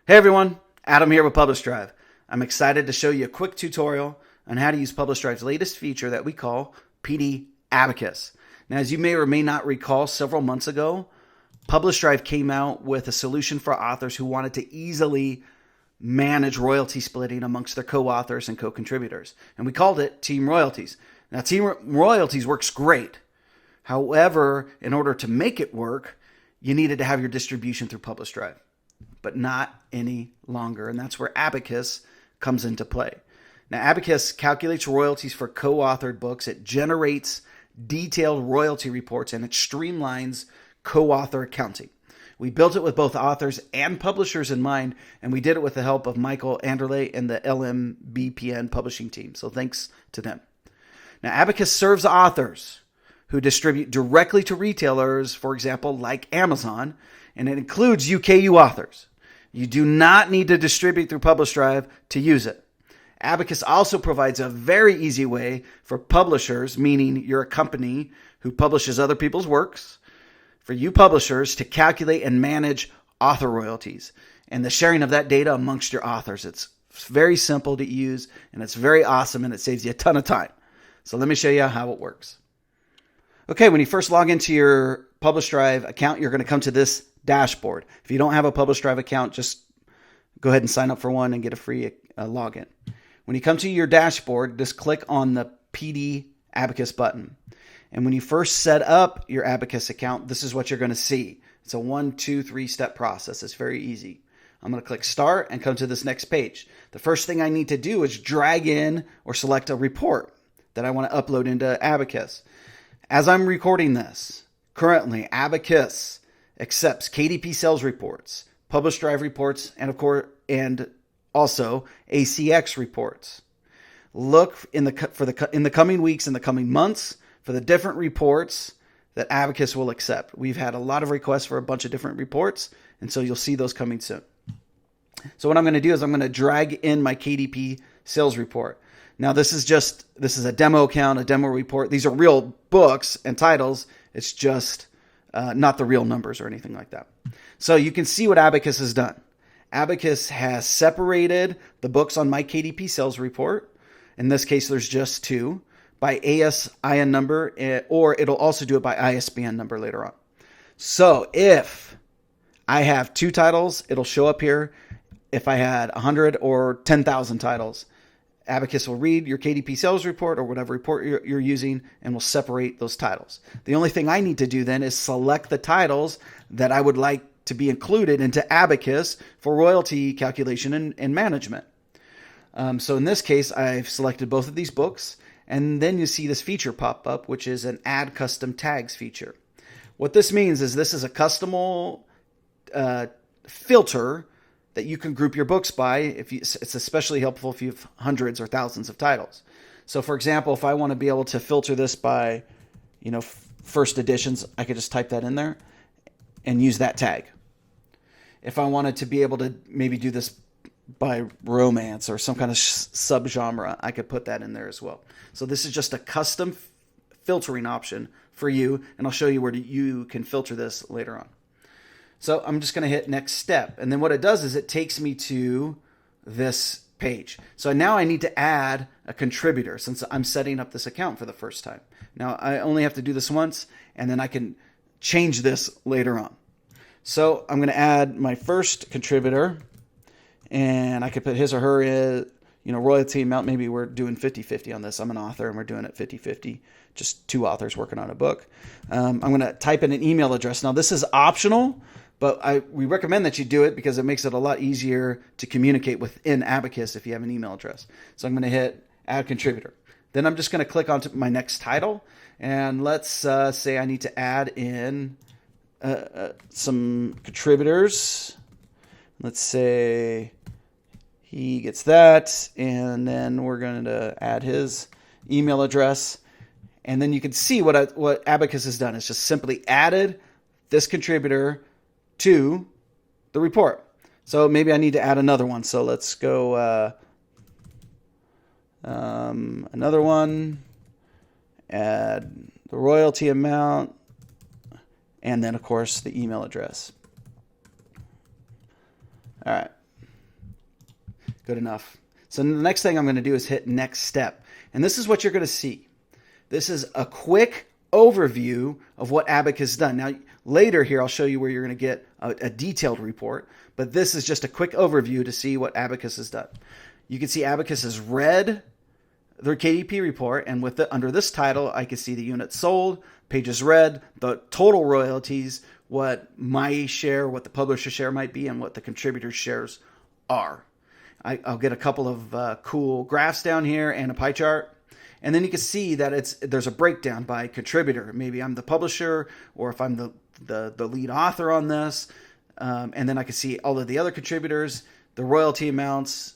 Hey everyone, Adam here with PublishDrive. I'm excited to show you a quick tutorial on how to use PublishDrive's latest feature that we call PD Abacus. Now, as you may or may not recall, several months ago, PublishDrive came out with a solution for authors who wanted to easily manage royalty splitting amongst their co-authors and co-contributors. And we called it Team Royalties. Now, Team Royalties works great. However, in order to make it work, you needed to have your distribution through PublishDrive, but not any longer. And that's where Abacus comes into play. Now, Abacus calculates royalties for co-authored books. It generates detailed royalty reports, and it streamlines co-author accounting. We built it with both authors and publishers in mind, and we did it with the help of Michael Anderle and the LMBPN publishing team. So thanks to them. Now, Abacus serves authors who distribute directly to retailers, for example, like Amazon, and it includes UKU authors. You do not need to distribute through PublishDrive to use it. Abacus also provides a very easy way for publishers, meaning you're a company who publishes other people's works, for you publishers to calculate and manage author royalties and the sharing of that data amongst your authors. It's very simple to use, and it's very awesome, and it saves you a ton of time. So let me show you how it works. Okay, when you first log into your PublishDrive account, you're going to come to this dashboard. If you don't have a PublishDrive account, just go ahead and sign up for one and get a free login. When you come to your dashboard, just click on the PD Abacus button. And when you first set up your Abacus account, this is what you're going to see. It's a 1, 2, 3 step process. It's very easy. I'm going to click Start and come to this next page. The first thing I need to do is drag in or select a report that I want to upload into Abacus. As I'm recording this, currently Abacus accepts KDP sales reports, PublishDrive reports, and of course, and also ACX reports. Look in the coming weeks and the coming months for the different reports that Abacus will accept. We've had a lot of requests for a bunch of different reports, and so you'll see those coming soon. So what I'm going to do is I'm going to drag in my KDP sales report. Now, this is a demo account, a demo report. These are real books and titles. It's just not the real numbers or anything like that. So you can see what Abacus has done. Abacus has separated the books on my KDP sales report. In this case, there's just 2 by ASIN number, or it'll also do it by ISBN number later on. So if I have 2 titles, it'll show up here. If I had 100 or 10,000 titles, Abacus will read your KDP sales report or whatever report you're using and will separate those titles. The only thing I need to do then is select the titles that I would like to be included into Abacus for royalty calculation and management. So in this case, I've selected both of these books, and then you see this feature pop up, which is an Add Custom Tags feature. What this means is this is a custom filter that you can group your books by. It's especially helpful if you have hundreds or thousands of titles. So for example, if I want to be able to filter this by, first editions, I could just type that in there and use that tag. If I wanted to be able to maybe do this by romance or some kind of subgenre, I could put that in there as well. So this is just a custom filtering option for you, and I'll show you where you can filter this later on. So I'm just going to hit next step. And then what it does is it takes me to this page. So now I need to add a contributor since I'm setting up this account for the first time. Now I only have to do this once, and then I can change this later on. So I'm going to add my first contributor, and I could put his or her royalty amount. Maybe we're doing 50-50 on this. I'm an author and we're doing it 50-50, just 2 authors working on a book. I'm going to type in an email address. Now this is optional, but we recommend that you do it because it makes it a lot easier to communicate within Abacus if you have an email address. So I'm going to hit Add Contributor. Then I'm just going to click onto my next title, and let's say I need to add in some contributors. Let's say he gets that, and then we're going to add his email address. And then you can see what Abacus has done. It's just simply added this contributor to the report. So maybe I need to add another one. So let's go another one, add the royalty amount, and then, of course, the email address. All right. Good enough. So the next thing I'm going to do is hit next step. And this is what you're going to see. This is a quick overview of what Abacus has done. Now, later here, I'll show you where you're going to get a detailed report. But this is just a quick overview to see what Abacus has done. You can see Abacus has read their KDP report, and with under this title, I can see the units sold, pages read, the total royalties, what my share, what the publisher share might be, and what the contributor's shares are. I'll get a couple of cool graphs down here and a pie chart. And then you can see that there's a breakdown by contributor. Maybe I'm the publisher, or if I'm the lead author on this. And then I can see all of the other contributors, the royalty amounts,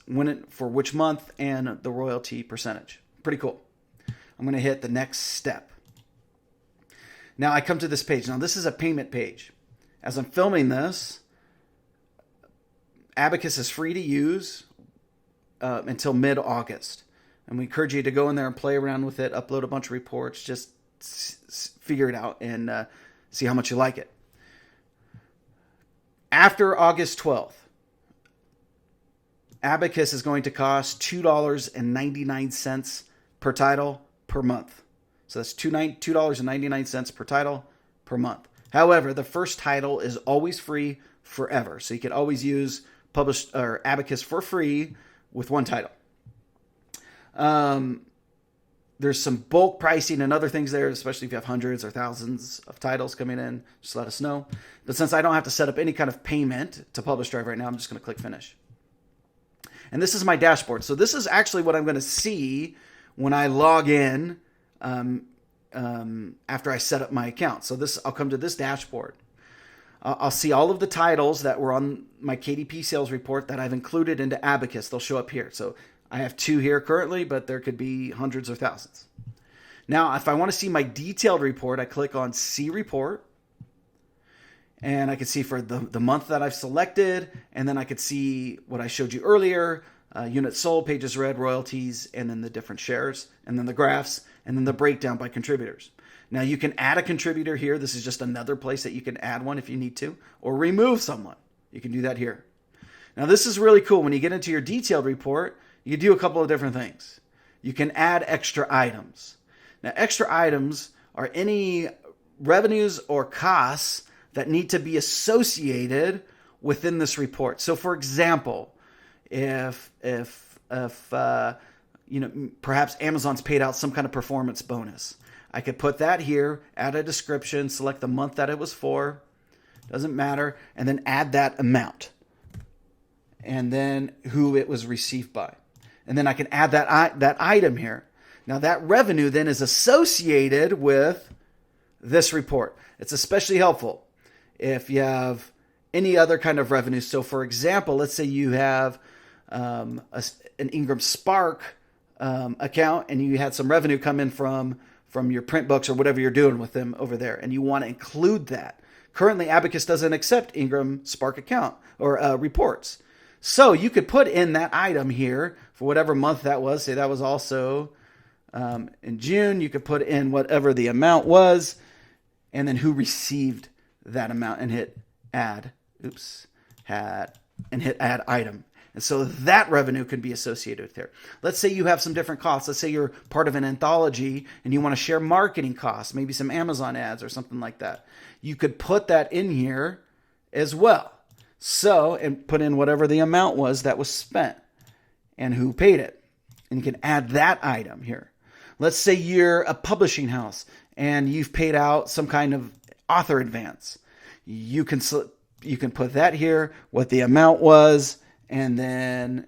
for which month, and the royalty percentage. Pretty cool. I'm going to hit the next step. Now I come to this page. Now this is a payment page. As I'm filming this, Abacus is free to use until mid-August. And we encourage you to go in there and play around with it, upload a bunch of reports, just figure it out and see how much you like it. After August 12th, Abacus is going to cost $2.99 per title per month. So that's $2.99 per title per month. However, the first title is always free forever. So you can always use Abacus for free with one title. There's some bulk pricing and other things there, especially if you have hundreds or thousands of titles coming in. Just let us know. But since I don't have to set up any kind of payment to PublishDrive right now, I'm just going to click Finish. And this is my dashboard. So this is actually what I'm going to see when I log in after I set up my account. So I'll come to this dashboard. I'll see all of the titles that were on my KDP sales report that I've included into Abacus. They'll show up here. So I have 2 here currently, but there could be hundreds or thousands. Now, if I want to see my detailed report, I click on See Report. And I can see for the month that I've selected. And then I could see what I showed you earlier. Units sold, pages read, royalties, and then the different shares. And then the graphs, and then the breakdown by contributors. Now, you can add a contributor here. This is just another place that you can add one if you need to. Or remove someone. You can do that here. Now, this is really cool. When you get into your detailed report, you can do a couple of different things. You can add extra items. Now, extra items are any revenues or costs that need to be associated within this report. So, for example, if perhaps Amazon's paid out some kind of performance bonus, I could put that here, add a description, select the month that it was for, doesn't matter, and then add that amount, and then who it was received by. And then I can add that item here. Now that revenue then is associated with this report. It's especially helpful if you have any other kind of revenue. So for example, let's say you have an Ingram Spark account and you had some revenue come in from your print books or whatever you're doing with them over there, and you want to include that. Currently, Abacus doesn't accept Ingram Spark account or reports. So you could put in that item here for whatever month that was. Say that was also in June. You could put in whatever the amount was and then who received that amount and hit add. And hit add item. And so that revenue can be associated with there. Let's say you have some different costs. Let's say you're part of an anthology and you want to share marketing costs, maybe some Amazon ads or something like that. You could put that in here as well. So, and put in whatever the amount was that was spent and who paid it. And you can add that item here. Let's say you're a publishing house and you've paid out some kind of author advance. You can put that here, what the amount was, and then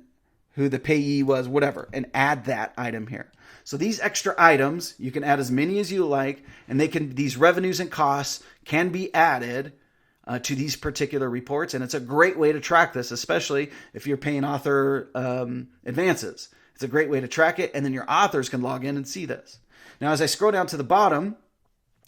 who the payee was, whatever, and add that item here. So these extra items, you can add as many as you like, and these revenues and costs can be added to these particular reports, and it's a great way to track this, especially if you're paying author advances. It's a great way to track it, and then your authors can log in and see this. Now, as I scroll down to the bottom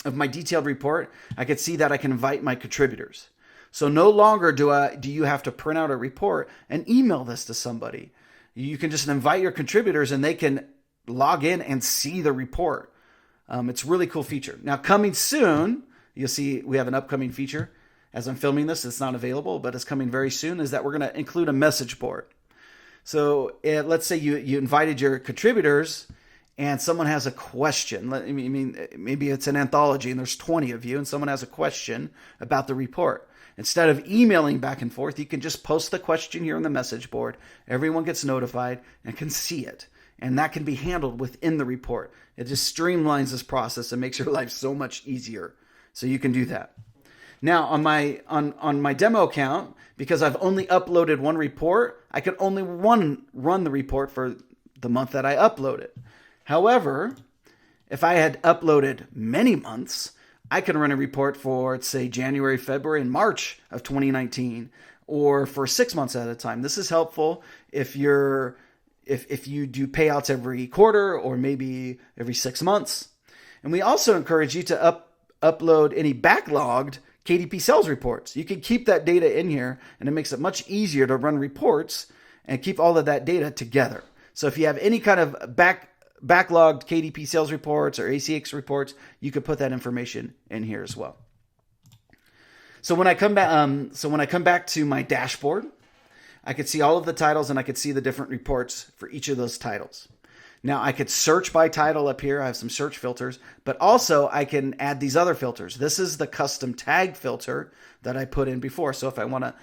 of my detailed report, I can see that I can invite my contributors. So no longer do you have to print out a report and email this to somebody. You can just invite your contributors and they can log in and see the report. It's a really cool feature. Now coming soon, you'll see we have an upcoming feature. As I'm filming this, it's not available, but it's coming very soon, is that we're going to include a message board. So let's say you invited your contributors and someone has a question. I mean, maybe it's an anthology and there's 20 of you and someone has a question about the report. Instead of emailing back and forth, you can just post the question here on the message board. Everyone gets notified and can see it. And that can be handled within the report. It just streamlines this process and makes your life so much easier. So you can do that. Now on my demo account, because I've only uploaded one report, I can only run the report for the month that I upload it. However, if I had uploaded many months, I can run a report for, let's say, January, February, and March of 2019, or for 6 months at a time. This is helpful if you do payouts every quarter or maybe every 6 months. And we also encourage you to upload any backlogged KDP sales reports. You can keep that data in here, and it makes it much easier to run reports and keep all of that data together. So if you have any kind of backlogged KDP sales reports or ACX reports, you could put that information in here as well. So when I come back to my dashboard, I could see all of the titles and I could see the different reports for each of those titles. Now I could search by title up here. I have some search filters, but also I can add these other filters. This is the custom tag filter that I put in before. So if I want to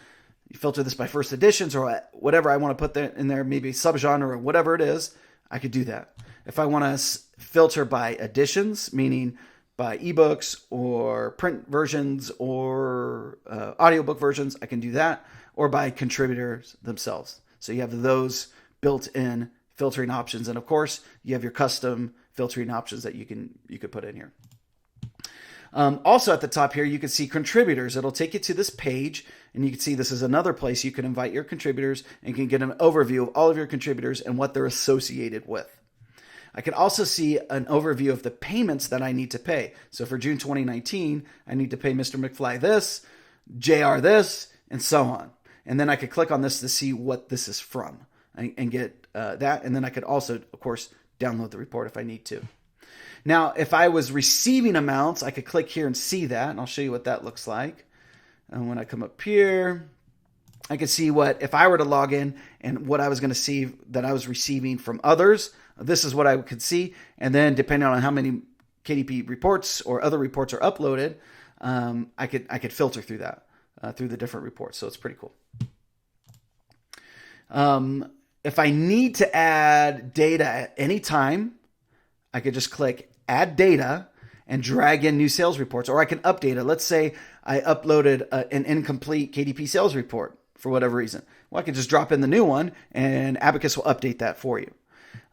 filter this by first editions or whatever I want to put in there, maybe subgenre or whatever it is, I could do that. If I want to filter by editions, meaning by ebooks or print versions or audiobook versions, I can do that, or by contributors themselves. So you have those built-in filtering options, and of course, you have your custom filtering options that you could put in here. Also at the top here, you can see contributors. It'll take you to this page, and you can see this is another place you can invite your contributors and you can get an overview of all of your contributors and what they're associated with. I can also see an overview of the payments that I need to pay. So for June 2019, I need to pay Mr. McFly this, JR this, and so on. And then I could click on this to see what this is from and get that. And then I could also, of course, download the report if I need to. Now, if I was receiving amounts, I could click here and see that, and I'll show you what that looks like. And when I come up here, I can see if I were to log in and what I was going to see that I was receiving from others. This is what I could see. And then depending on how many KDP reports or other reports are uploaded, I could filter through that, through the different reports. So it's pretty cool. If I need to add data at any time, I could just click Add Data and drag in new sales reports, or I can update it. Let's say I uploaded an incomplete KDP sales report for whatever reason. Well, I can just drop in the new one, and Abacus will update that for you.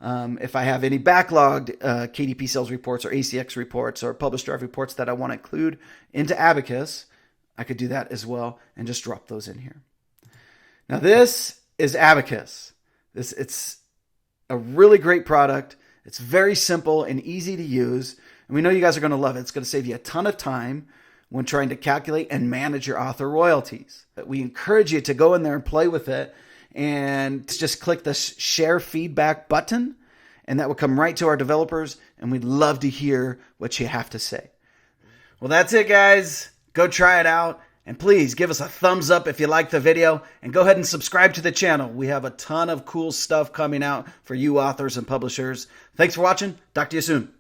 If I have any backlogged KDP sales reports or ACX reports or PublishDrive reports that I want to include into Abacus, I could do that as well and just drop those in here. Now this is Abacus. It's a really great product. It's very simple and easy to use. And we know you guys are going to love it. It's going to save you a ton of time when trying to calculate and manage your author royalties. But we encourage you to go in there and play with it. And just click the share feedback button, and that will come right to our developers, and we'd love to hear what you have to say. Well, that's it, guys. Go try it out, and please give us a thumbs up if you like the video, and go ahead and subscribe to the channel. We have a ton of cool stuff coming out for you authors and publishers. Thanks for watching. Talk to you soon.